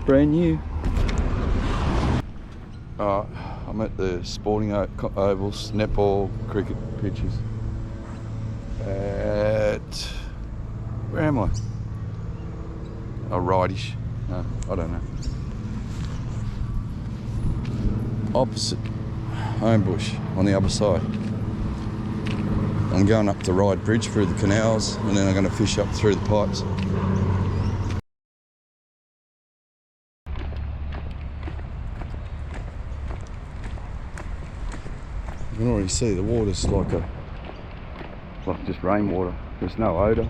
brand new. I'm at the sporting ovals, netball, cricket pitches. Where am I? Oh, rightish. No, I don't know. Opposite Homebush on the other side. I'm going up the Ryde Bridge through the canals, and then I'm going to fish up through the pipes. You can already see the water's like just rainwater. There's no odour.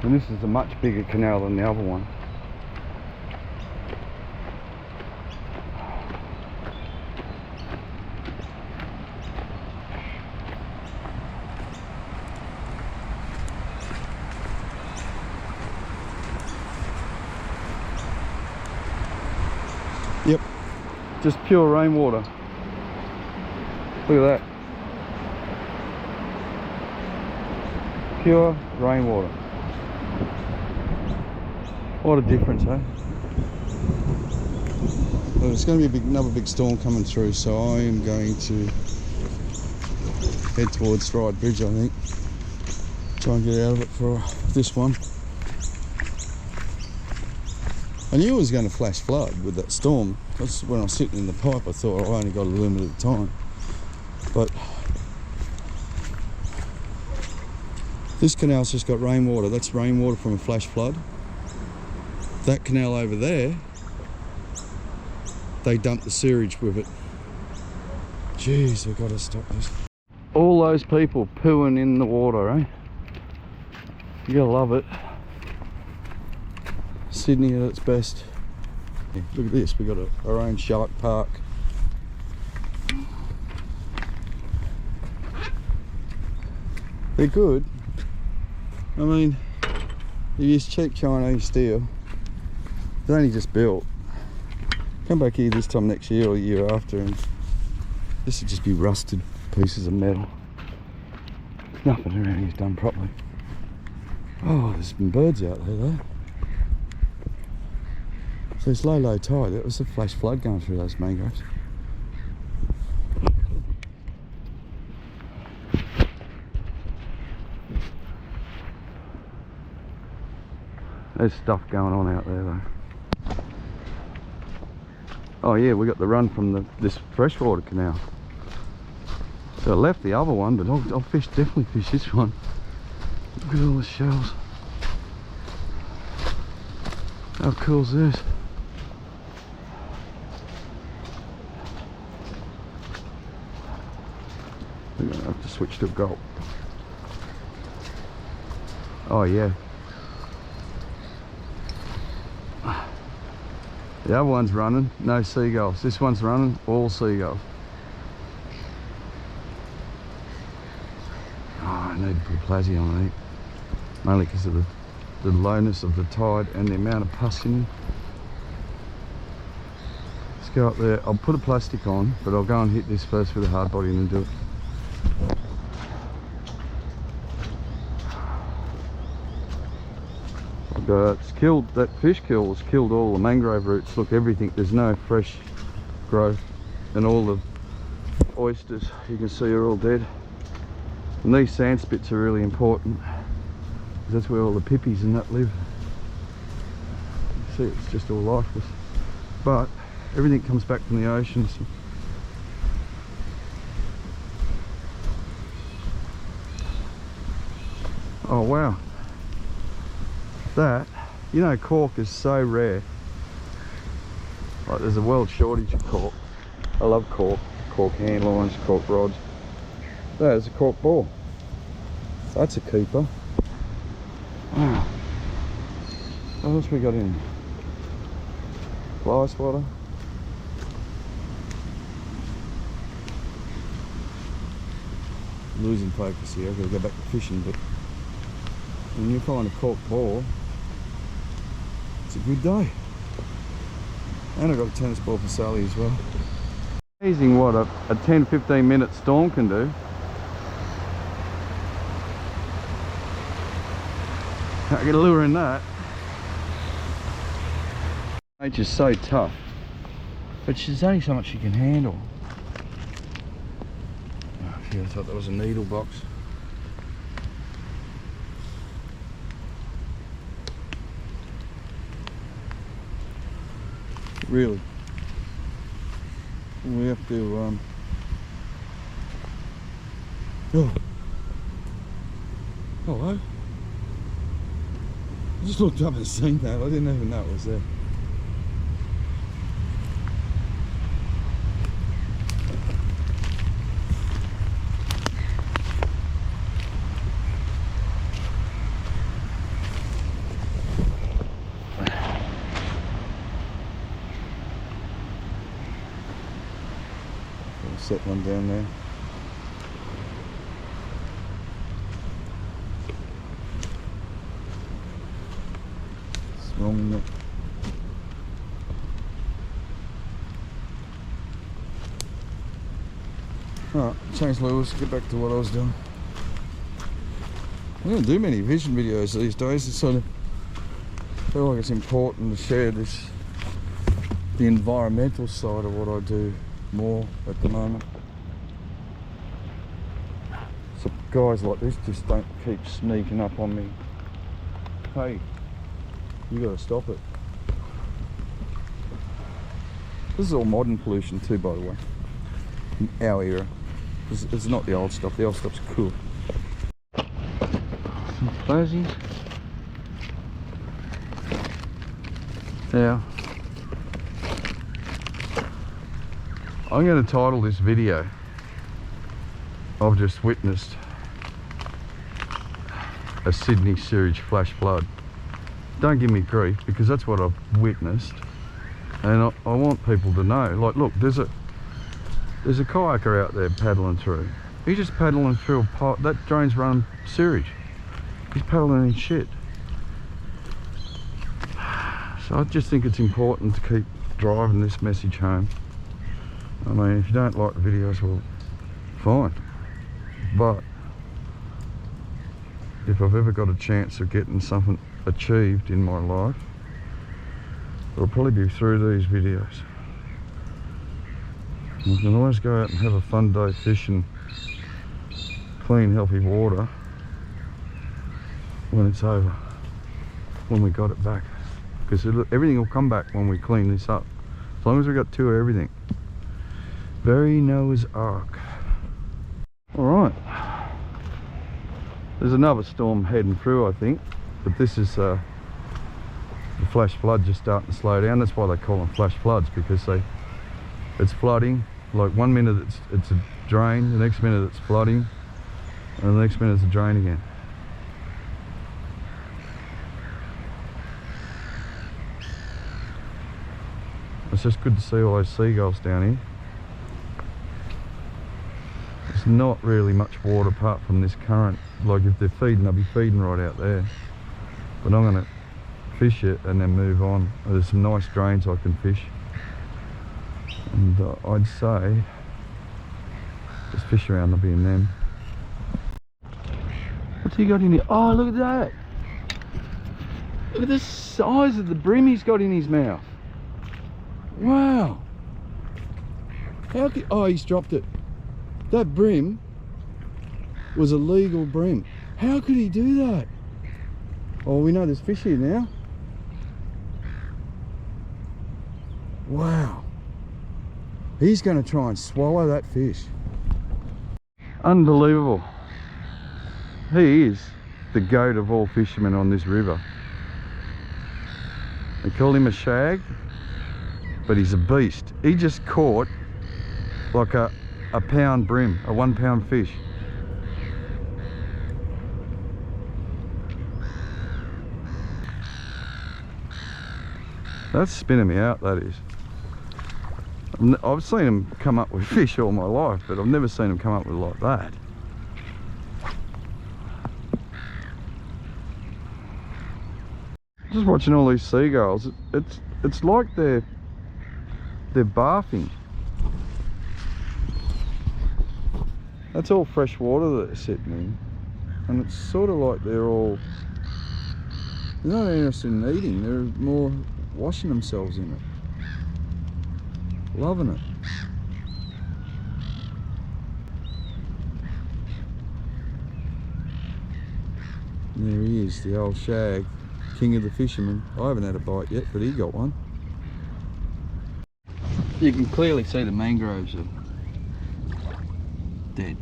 And this is a much bigger canal than the other one. Yep, just pure rainwater. Look at that. Pure rainwater. What a difference, eh? Well, there's going to be another big storm coming through, so I am going to head towards Ryde Bridge, I think. Try and get out of it for this one. I knew it was going to flash flood with that storm. That's when I was sitting in the pipe, I thought, I only got a limited time. But this canal's just got rainwater. That's rainwater from a flash flood. That canal over there, they dump the sewage with it. Jeez, we've got to stop this. All those people pooing in the water, eh? You gotta love it. Sydney at its best. Yeah, look at this, we've got our own shark park. They're good. I mean, you use cheap Chinese steel. They're only just built. Come back here this time next year or the year after and this would just be rusted pieces of metal. Nothing around here's done properly. Oh, there's some birds out there though. So it's low tide. It was a flash flood going through those mangroves. There's stuff going on out there though. Oh yeah, we got the run from this freshwater canal. So I left the other one, but I'll definitely fish this one. Look at all the shells. How cool is this? We're gonna have to switch to gulp. Oh yeah. The other one's running, no seagulls. This one's running, all seagulls. Oh, I need to put a plazy on, I think. Mainly because of the lowness of the tide and the amount of pus in it. Let's go up there. I'll put a plastic on, but I'll go and hit this first with a hard body and then do it. It's killed, that fish kill has killed all the mangrove roots. Look, everything, there's no fresh growth, and all the oysters you can see are all dead. And these sand spits are really important because that's where all the pippies and that live. You see, it's just all lifeless, but everything comes back from the oceans. Oh wow. That, you know, cork is so rare. Like, there's a world shortage of cork. I love cork, cork hand lines, cork rods. There's a cork ball. That's a keeper. Wow. What else we got in? Fly swatter. Losing focus here. I've got to go back to fishing, but when you find a cork ball, it's a good day. And I've got a tennis ball for Sally as well. Amazing what a 10-15 minute storm can do. Can't get a lure in that. Nature's so tough, but there's only so much she can handle. Oh, I thought that was a needle box. Really, we have to oh, hello. I just looked up and seen that. I didn't even know it was there. I'll set one down there. Wrong in there. Alright, change lures, get back to what I was doing. I don't do many vision videos these days. It's sort of feel like it's important to share the environmental side of what I do more at the moment. So guys like this just don't keep sneaking up on me. Hey, you gotta stop it. This is all modern pollution too, by the way, in our era. It's not the old stuff. The old stuff's cool. Some fuzzies. Now, I'm going to title this video, I've just witnessed a Sydney sewage flash flood. Don't give me grief, because that's what I've witnessed, and I want people to know. Like, look, there's a kayaker out there paddling through. He's just paddling through a pot that drain's running sewage. He's paddling in shit. So I just think it's important to keep driving this message home. I mean, if you don't like the videos, well, fine. But if I've ever got a chance of getting something achieved in my life, it'll probably be through these videos. You can always go out and have a fun day fishing clean, healthy water when it's over, when we got it back, because everything will come back when we clean this up, as long as we got two of everything. Very Noah's Ark. Alright, there's another storm heading through, I think, but this is the flash flood just starting to slow down. That's why they call them flash floods, because it's flooding. Like 1 minute it's a drain, the next minute it's flooding, and the next minute it's a drain again. It's just good to see all those seagulls down here. There's not really much water apart from this current. Like, if they're feeding, they'll be feeding right out there. But I'm going to fish it and then move on. There's some nice drains I can fish. And I'd say just fish around, there'll be in them. What's he got in here? Oh, look at that! Look at the size of the brim he's got in his mouth. Wow! How could, oh, he's dropped it. That brim was a legal brim. How could he do that? Oh, we know there's fish here now. Wow. He's going to try and swallow that fish. Unbelievable. He is the goat of all fishermen on this river. They call him a shag, but he's a beast. He just caught like a pound brim, a 1 pound fish. That's spinning me out, that is. I've seen him come up with fish all my life, but I've never seen him come up with like that. Just watching all these seagulls, it's like they're barfing. That's all fresh water that they're sitting in, and it's sort of like they're not interested in eating. They're more washing themselves in it. Loving it. And there he is, the old shag, king of the fishermen. I haven't had a bite yet, but he got one. You can clearly see the mangroves are dead.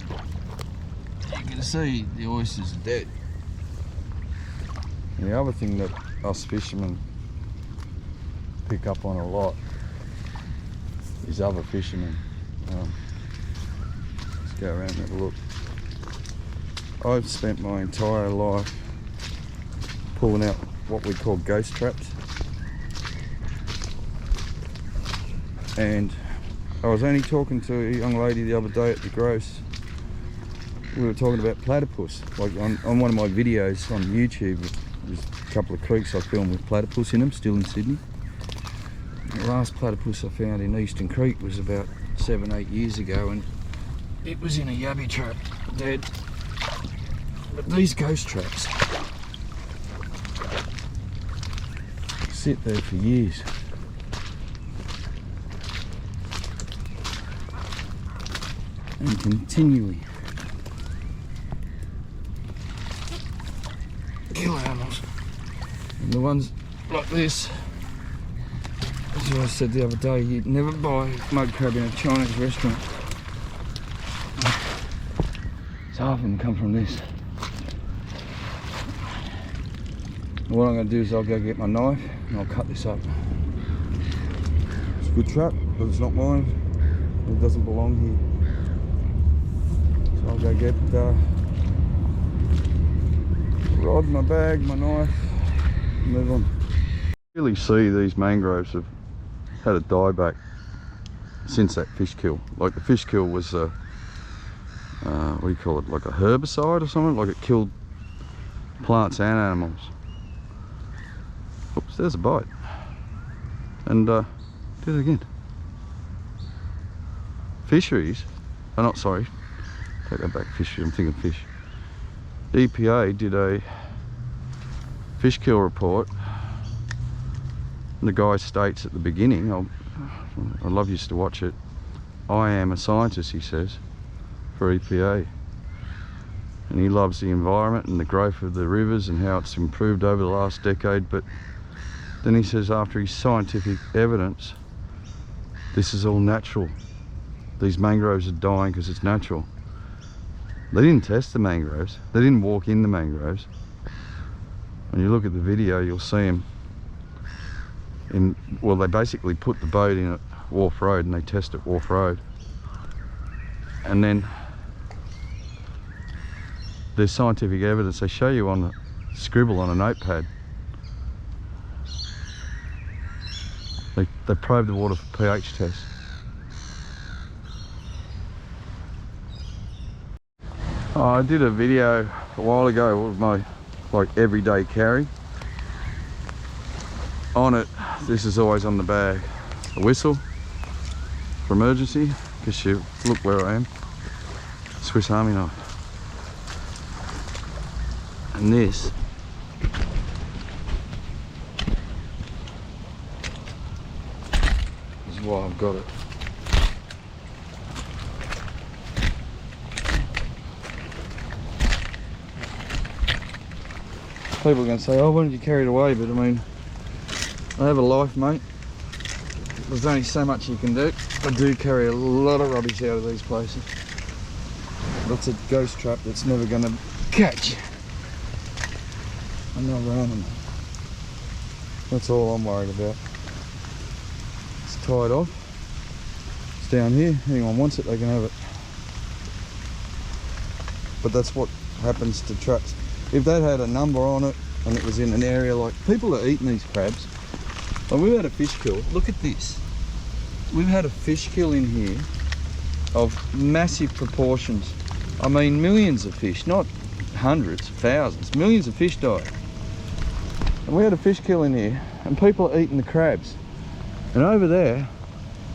You can see the oysters are dead. And the other thing that us fishermen pick up on a lot is other fishermen. Let's go around and have a look. I've spent my entire life pulling out what we call ghost traps. And I was only talking to a young lady the other day at the gross. We were talking about platypus. Like on one of my videos on YouTube, there's a couple of creeks I filmed with platypus in them, still in Sydney. The last platypus I found in Eastern Creek was about 7-8 years ago, and it was in a yabby trap, dead. But these ghost traps sit there for years. And continually kill animals. And the ones like this, as I said the other day, you'd never buy mud crab in a Chinese restaurant. So half of them come from this. And what I'm going to do is I'll go get my knife and I'll cut this up. It's a good trap, but it's not mine. It doesn't belong here. So I'll go get rod, my bag, my knife, and move on. You really see these mangroves have had a dieback since that fish kill. Like the fish kill was what do you call it, like a herbicide or something? Like it killed plants and animals. Oops, there's a bite. And do it again. Fisheries, oh not sorry, take that back, fishery, I'm thinking fish. The EPA did a fish kill report, and the guy states at the beginning, I love used to watch it, I am a scientist, he says, for EPA. And he loves the environment and the growth of the rivers and how it's improved over the last decade, but then he says after his scientific evidence, this is all natural. These mangroves are dying because it's natural. They didn't test the mangroves. They didn't walk in the mangroves. When you look at the video, you'll see them in, well, they basically put the boat in at Wharf Road and they test at Wharf Road. And then there's scientific evidence. They show you on the scribble on a notepad. They probe the water for pH tests. I did a video a while ago with my everyday carry. On it, this is always on the bag, a whistle for emergency, because you look where I am, Swiss Army knife. And this is why I've got it. People are going to say, oh, why didn't you carry it away? But I mean, I have a life, mate. There's only so much you can do. I do carry a lot of rubbish out of these places. That's a ghost trap that's never going to catch another animal. That's all I'm worried about. It's tied off. It's down here. Anyone wants it, they can have it. But that's what happens to traps. If that had a number on it and it was in an area like, people are eating these crabs. Like we've had a fish kill, look at this. We've had a fish kill in here of massive proportions. I mean millions of fish, not hundreds, thousands, millions of fish died. And we had a fish kill in here and people are eating the crabs. And over there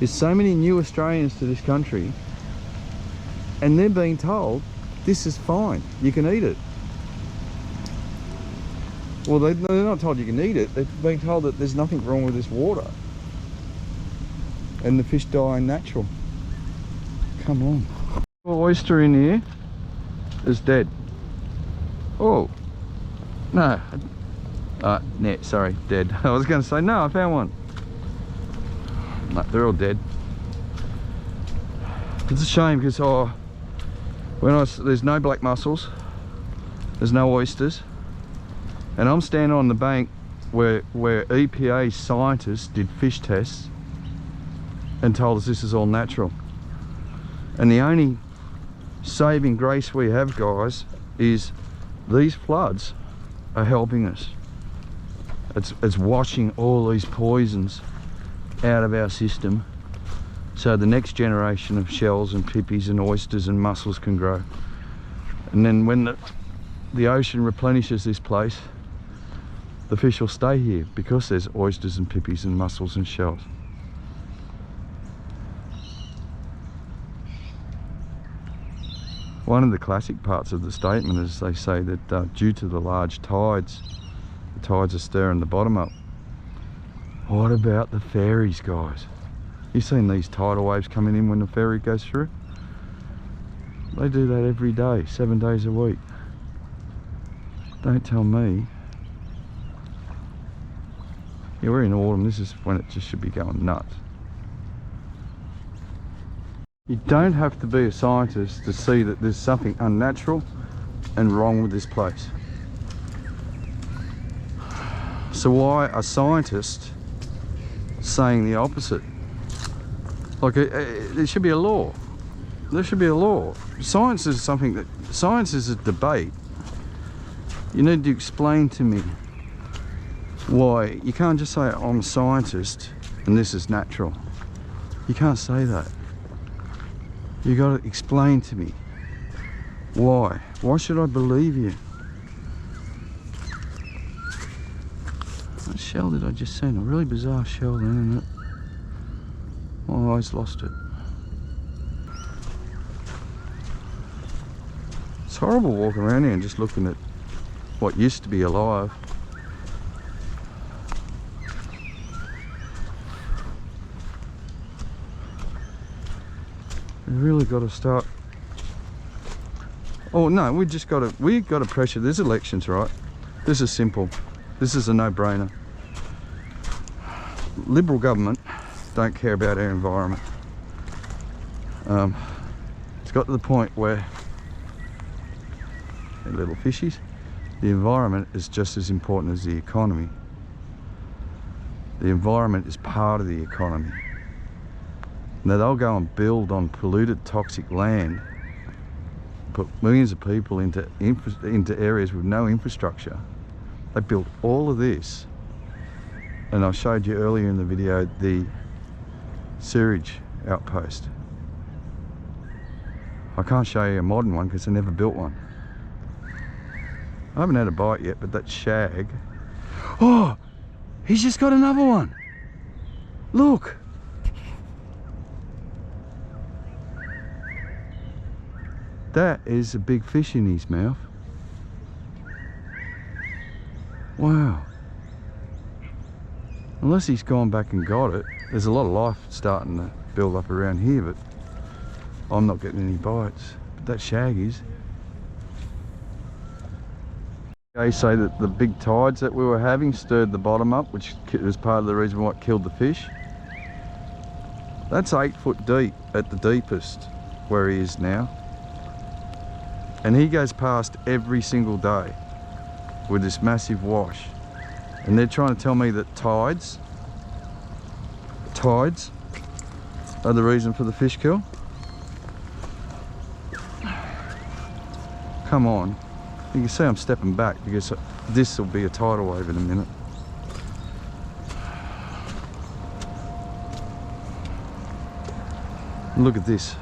is so many new Australians to this country and they're being told this is fine, you can eat it. Well, they're not told you can eat it. They've been told that there's nothing wrong with this water. And the fish dying natural. Come on. The oyster in here is dead. Oh. No. Sorry, dead. I was going to say, no, I found one. No, they're all dead. It's a shame because there's no black mussels, there's no oysters, and I'm standing on the bank where EPA scientists did fish tests and told us this is all natural. And the only saving grace we have, guys, is these floods are helping us. It's washing all these poisons out of our system, so the next generation of shells and pippies and oysters and mussels can grow. And then when the ocean replenishes this place, the fish will stay here because there's oysters and pippies and mussels and shells. One of the classic parts of the statement is they say that due to the large tides, the tides are stirring the bottom up. What about the ferries, guys? You've seen these tidal waves coming in when the ferry goes through? They do that every day, 7 days a week. Don't tell me. Yeah, we're in autumn, this is when it just should be going nuts. You don't have to be a scientist to see that there's something unnatural and wrong with this place. So why are scientists saying the opposite? Like, there should be a law. There should be a law. Science is something that... Science is a debate. You need to explain to me why. You can't just say, I'm a scientist and this is natural. You can't say that. You got to explain to me why. Why should I believe you? What shell did I just see? A really bizarre shell then, isn't it? My eyes lost it. It's horrible walking around here and just looking at what used to be alive. We really got to start. Oh no, we've got to pressure. There's elections, right? This is simple. This is a no-brainer. Liberal government don't care about our environment. It's got to the point where, little fishies, the environment is just as important as the economy. The environment is part of the economy. Now they'll go and build on polluted, toxic land, put millions of people into areas with no infrastructure. They built all of this, and I showed you earlier in the video the sewage outpost. I can't show you a modern one because I never built one. I haven't had a bite yet, but that shag... Oh! He's just got another one! Look! That is a big fish in his mouth. Wow. Unless he's gone back and got it. There's a lot of life starting to build up around here, but I'm not getting any bites. But that shag is. They say that the big tides that we were having stirred the bottom up, which is part of the reason why it killed the fish. That's 8 foot deep at the deepest where he is now. And he goes past every single day with this massive wash. And they're trying to tell me that tides are the reason for the fish kill. Come on. You can see I'm stepping back because this will be a tidal wave in a minute. Look at this.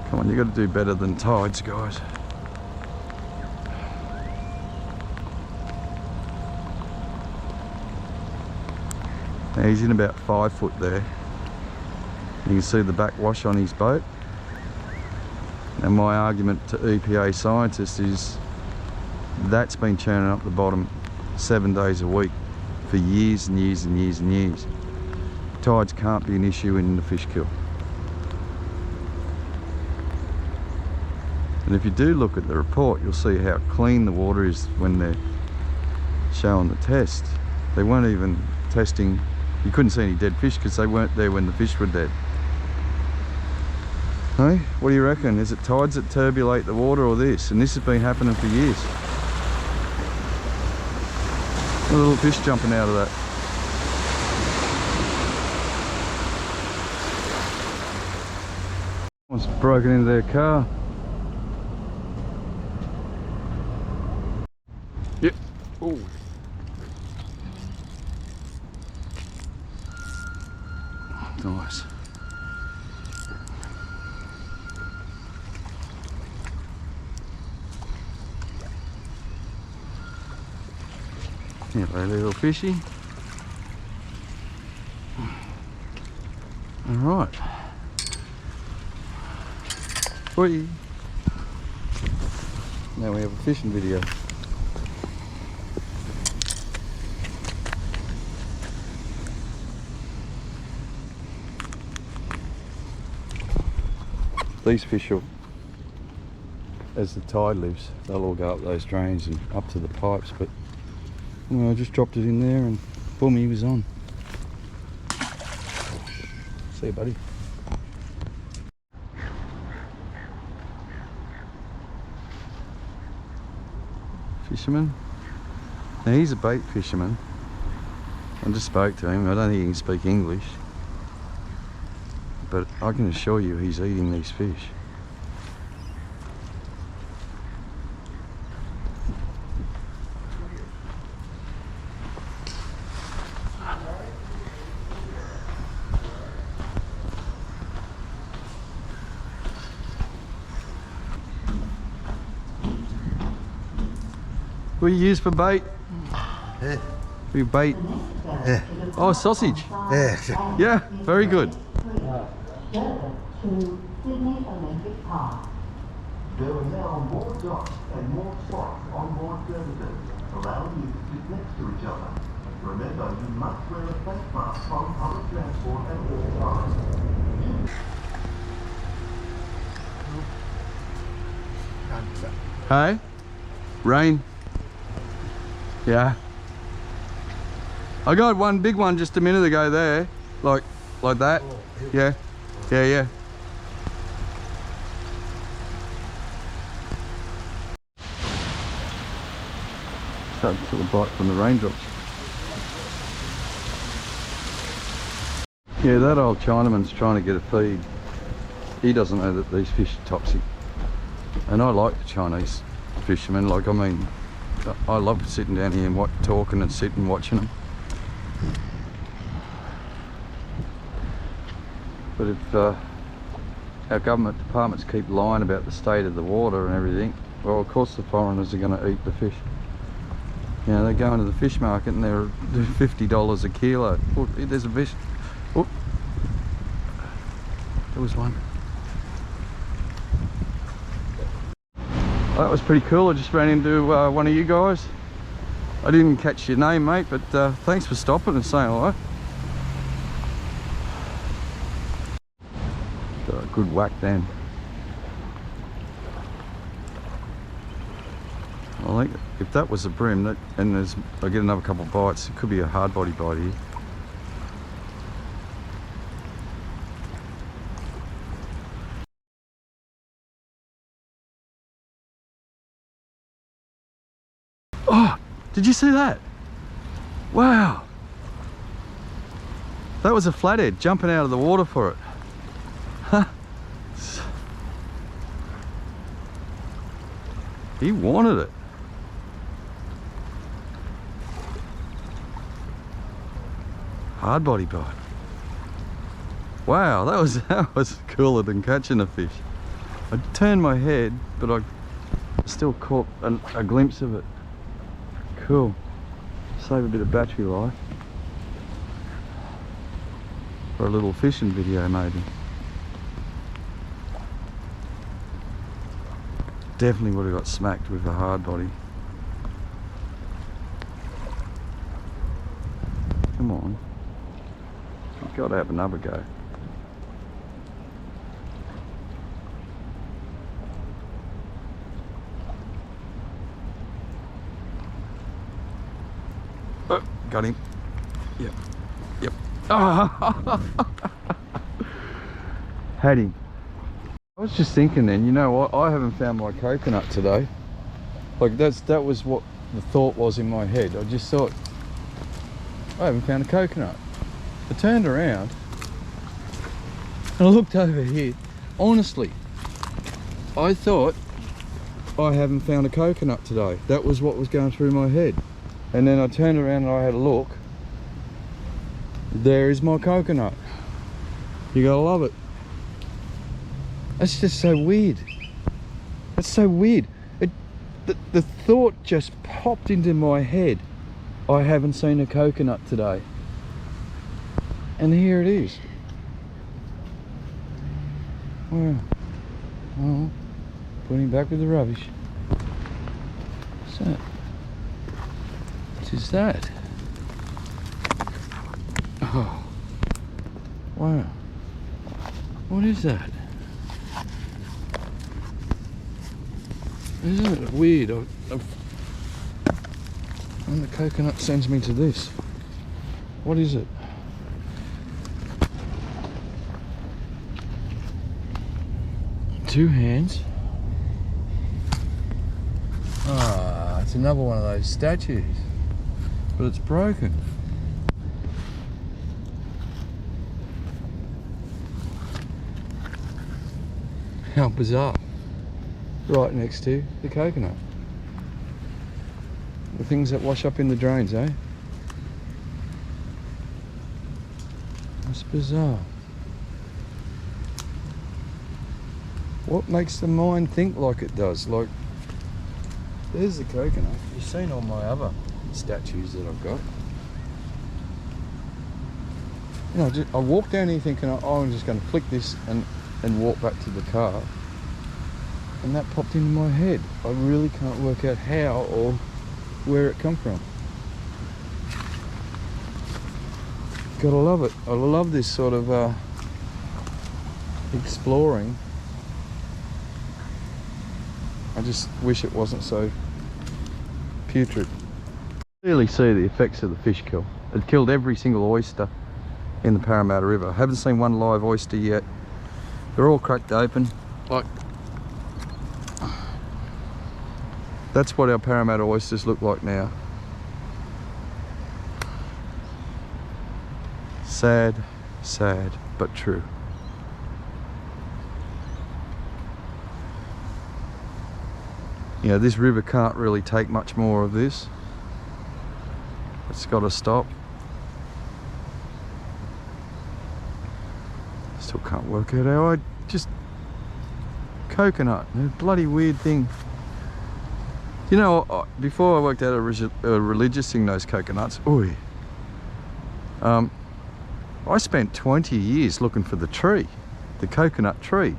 Come on, you got to do better than tides, guys. Now he's in about 5 foot there. You can see the backwash on his boat. And my argument to EPA scientists is that's been churning up the bottom 7 days a week for years and years and years and years. Tides can't be an issue in the fish kill. And if you do look at the report, you'll see how clean the water is when they're showing the test. They weren't even testing, you couldn't see any dead fish because they weren't there when the fish were dead. Hey, what do you reckon? Is it tides that turbulate the water or this? And this has been happening for years. A little fish jumping out of that. Someone's broken into their car. Yep. Oh. Nice. Hello, little fishy. All right. Whee. Now we have a fishing video. These fish will, as the tide lifts, they'll all go up those drains and up to the pipes, but well, I just dropped it in there and boom, he was on. See you, buddy. Fisherman. Now he's a bait fisherman. I just spoke to him. I don't think he can speak English, but I can assure you he's eating these fish. What do you use for bait? Yeah. For your bait? Yeah. Oh, sausage. Yeah. Yeah, very good. To Sydney Olympic Park. There are now more docks and more slots on board services, allowing you to sit next to each other. Remember, you must wear a face mask on public transport at all times. Hey? Rain? Yeah. I got one big one just a minute ago there. Like that. Yeah. Yeah. Starting to sort of bite from the raindrops. Yeah, that old Chinaman's trying to get a feed. He doesn't know that these fish are toxic. And I like the Chinese fishermen. Like, I mean, I love sitting down here and talking and sitting and watching them. But if our government departments keep lying about the state of the water and everything, well, of course the foreigners are going to eat the fish. You know, they go into the fish market and they're $50 a kilo. Oh, there's a fish. Oh, there was one. That was pretty cool. I just ran into one of you guys. I didn't catch your name, mate, but thanks for stopping and saying hello. Got a good whack then. I think if that was a bream, and I get another couple of bites, it could be a hard body bite here. Oh, did you see that? Wow. That was a flathead jumping out of the water for it. Huh. He wanted it. Hard body bite. Wow, that was cooler than catching a fish. I turned my head, but I still caught a glimpse of it. Cool. Save a bit of battery life for a little fishing video maybe. Definitely would have got smacked with a hard body. Come on. You've got to have another go. Oh, got him. Yep. Yep. Had him. I was just thinking then, you know what, I haven't found my coconut today. Like that was what the thought was in my head. I just thought, I haven't found a coconut. I turned around and I looked over here. Honestly, I thought I haven't found a coconut today. That was what was going through my head. And then I turned around and I had a look. There is my coconut. You gotta love it. That's just so weird. That's so weird. The thought just popped into my head. I haven't seen a coconut today. And here it is. Well, put him back with the rubbish. What's that? What is that? Oh, wow. What is that? Isn't it weird? And the coconut sends me to this. What is it? Two hands. Ah, it's another one of those statues, but it's broken. How bizarre. Right next to the coconut. The things that wash up in the drains, eh? That's bizarre. What makes the mind think like it does? Like, there's the coconut. You've seen all my other statues that I've got. You know, I walk down here thinking, oh, I'm just going to flick this and walk back to the car. And that popped into my head. I really can't work out how or where it come from. Gotta love it. I love this sort of exploring. I just wish it wasn't so putrid. Clearly see the effects of the fish kill. It killed every single oyster in the Parramatta River. I haven't seen one live oyster yet. They're all cracked open. Like, that's what our Parramatta oysters look like now. Sad, sad, but true. You know, this river can't really take much more of this. It's got to stop. Still can't work out how I just... Coconut, a bloody weird thing. You know, before I worked out a religious thing, those coconuts, I spent 20 years looking for the tree, the coconut tree.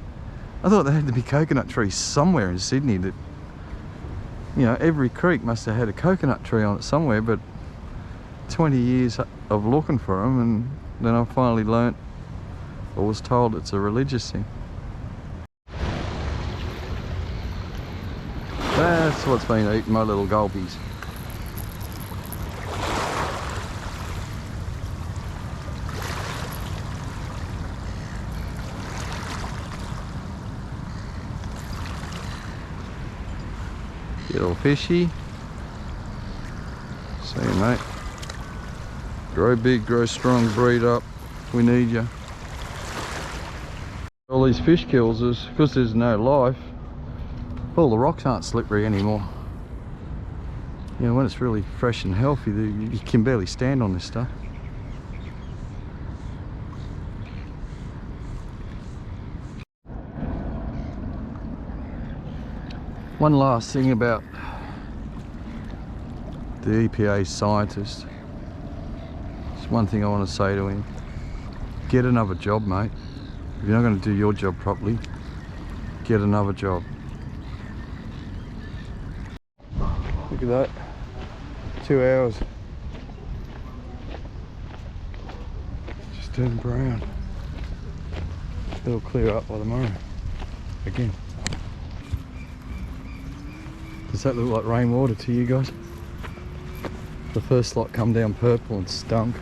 I thought there had to be coconut trees somewhere in Sydney that, you know, every creek must have had a coconut tree on it somewhere, but 20 years of looking for them, and then I finally learnt, or was told, it's a religious thing. That's what's been eating my little gulpies. Get all fishy. See you, mate. Grow big, grow strong, breed up. We need you. All these fish kills is because there's no life. All the rocks aren't slippery anymore. You know, when it's really fresh and healthy, you can barely stand on this stuff. One last thing about the EPA scientist. There's one thing I want to say to him. Get another job, mate. If you're not going to do your job properly, get another job. Look at that. 2 hours. Just turned brown. It'll clear up by tomorrow. Again. Does that look like rainwater to you guys? The first lot come down purple and stunk.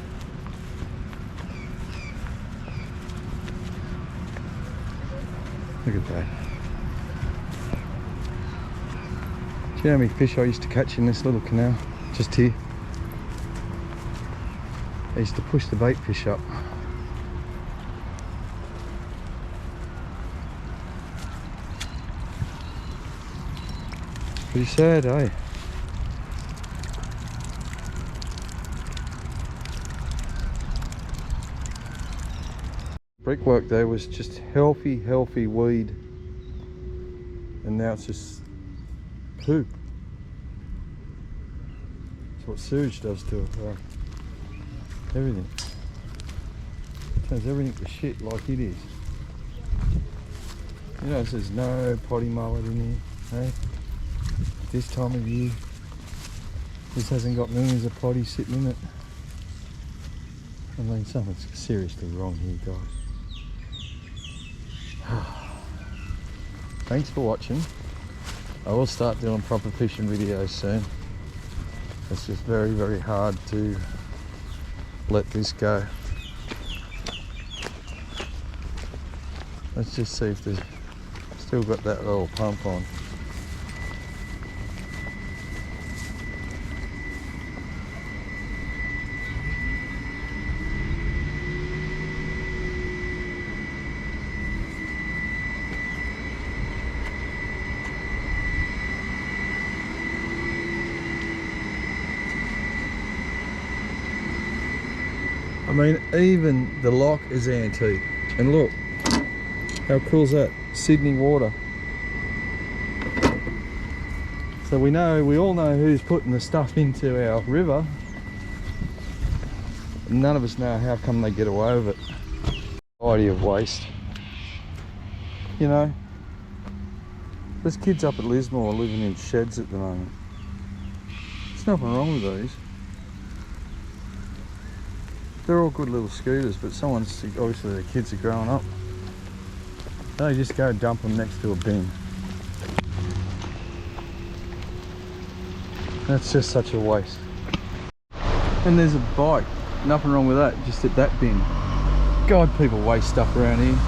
Look at that. Do you know how many fish I used to catch in this little canal? Just here. I used to push the bait fish up. Pretty sad, eh? Brickwork there was just healthy weed, and now it's just poo. That's what sewage does to it. Everything. It turns everything to shit like it is. You know, there's no potty mullet in here, eh? This time of year, this hasn't got millions of potties sitting in it. I mean, something's seriously wrong here, guys. Thanks for watching. I will start doing proper fishing videos soon. It's just very hard to let this go. Let's just see if there's still got that little pump on. I mean, even the lock is antique. And look, how cool is that? Sydney water. So we all know who's putting the stuff into our river. None of us know how come they get away with it. Variety of waste. You know, there's kids up at Lismore living in sheds at the moment. There's nothing wrong with these. They're all good little scooters, but obviously their kids are growing up. They just go dump them next to a bin. That's just such a waste. And there's a bike, nothing wrong with that, just at that bin. God, people waste stuff around here.